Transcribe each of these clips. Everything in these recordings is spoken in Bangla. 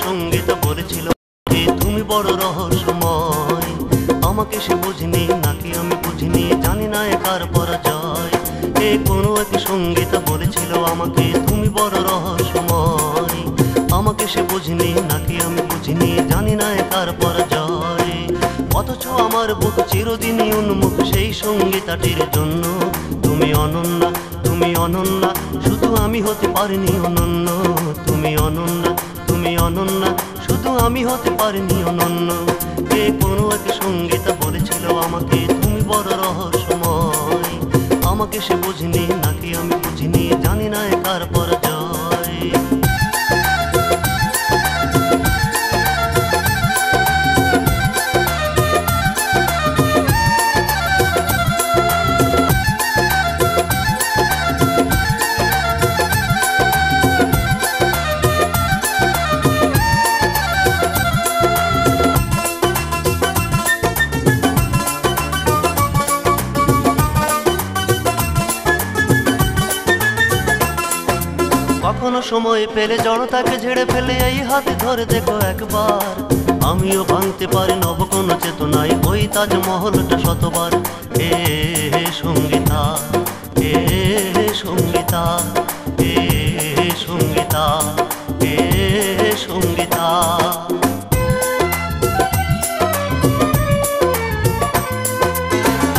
সঙ্গীত বলেছিল তুমি বড় রহস্যময়। আমাকে সে বুঝিনি নাকি আমি বুঝিনি, জানি না একার পরাজয়। কোনো এক সঙ্গীত বলেছিল আমাকে তুমি বড় রহস্যময়। আমাকে সে বুঝিনি নাকি আমি বুঝিনি, জানি না একার পরাজয়। অথচ আমার বুক চিরদিনই উন্মুখ সেই সঙ্গীতাটির জন্য। তুমি অনন্যা, তুমি অনন্যা, শুধু আমি হতে পারিনি অনন্য। তুমি অনন্যা, তুমি অনন্যা, শুধু আমি হতে পারিনি অনন্য। কোনো এক সঙ্গীত বলেছিল আমাকে তুমি বড় রহস্যময়। আমাকে সে বুঝিনি নাকি আমি বুঝিনি, জানি না একার পরাজয়। কখনো সময় পেলে জড়তাকে ঝেড়ে ফেলে এই হাতে ধরে দেখো একবার। আমিও ভাঙতে পারি নব কোনো চেতনায় ওই তাজমহলটা শতবার। হে সঙ্গীতা, হে সঙ্গীতা, হে সঙ্গীতা, হে সঙ্গীতা।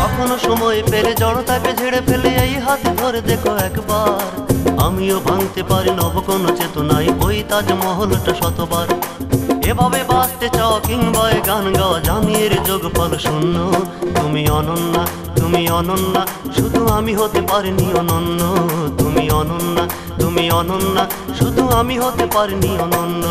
কখনো সময় পেলে জড়তাকে ঝেড়ে ফেলে এই হাতে ধরে দেখো একবার। আমিও ভাঙতে পারি নব কোনো চেতনায় ওই তাজমহলটা শতবার। এভাবে বাঁচতে চাও কিংবা গান গাওয়া জানির যোগফল শূন্য। তুমি অনন্যা, তুমি অনন্যা, শুধু আমি হতে পারিনি অনন্য। তুমি অনন্যা, তুমি অনন্যা, শুধু আমি হতে পারিনি অনন্য।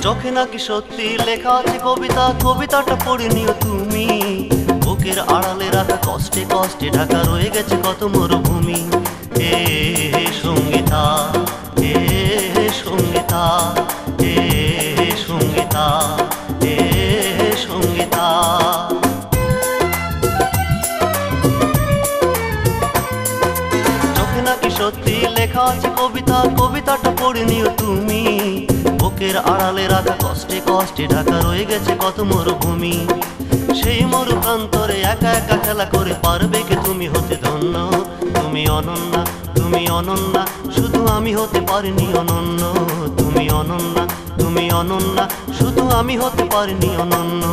চোখে নাকি সত্যি লেখা আছে কবিতা, কবিতাটা পড়ে নিও তুমি। বুকের আড়ালে রাখা কষ্টে কষ্টে ঢাকা রয়ে গেছে কত মরুভূমি। হে সঙ্গীতা, হে সঙ্গীতা, হে সঙ্গীতা, হে সঙ্গীতা। চোখে নাকি সত্যি লেখা আছে কবিতা, কবিতাটা পড়ে নিও তুমি। বুকের আড়ালে রাখা কষ্টে কষ্টে ঢাকা রয়ে গেছে কত মরুভূমি। সেই মরু প্রান্তরে একা একা খেলা করে পারবে কে তুমি হতে ধন্য। তুমি অনন্যা, তুমি অনন্যা, শুধু আমি হতে পারিনি অনন্য। তুমি অনন্যা, তুমি অনন্যা, শুধু আমি হতে পারিনি অনন্য।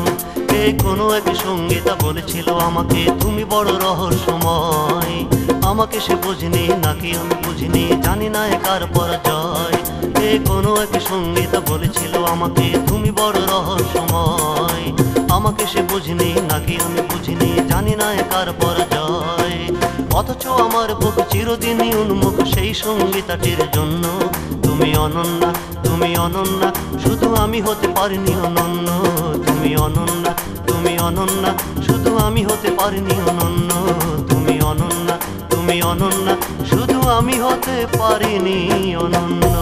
কোনো এক সঙ্গীতা বলেছিল আমাকে তুমি বড় রহস্যময়। আমাকে সে বুঝিনি নাকি আমি বুঝিনি, জানি না একার পরাজয়। কোনো এক সঙ্গীতা বলেছিল আমাকে তুমি বড় রহস্যময়। আমাকে সে বুঝিনি নাকি আমি বুঝিনি, জানি না একার পরাজয়। অথচ আমার বুক চিরদিনই উন্মুখ সেই সঙ্গীতাটির জন্য। তুমি অনন্যা, তুমি অনন্যা, শুধু আমি হতে পারিনি অনন্য। তুমি অনন্যা, তুমি অনন্যা, শুধু আমি হতে পারিনি অনন্য। তুমি অনন্যা, তুমি অনন্যা, শুধু আমি হতে পারিনি অনন্য।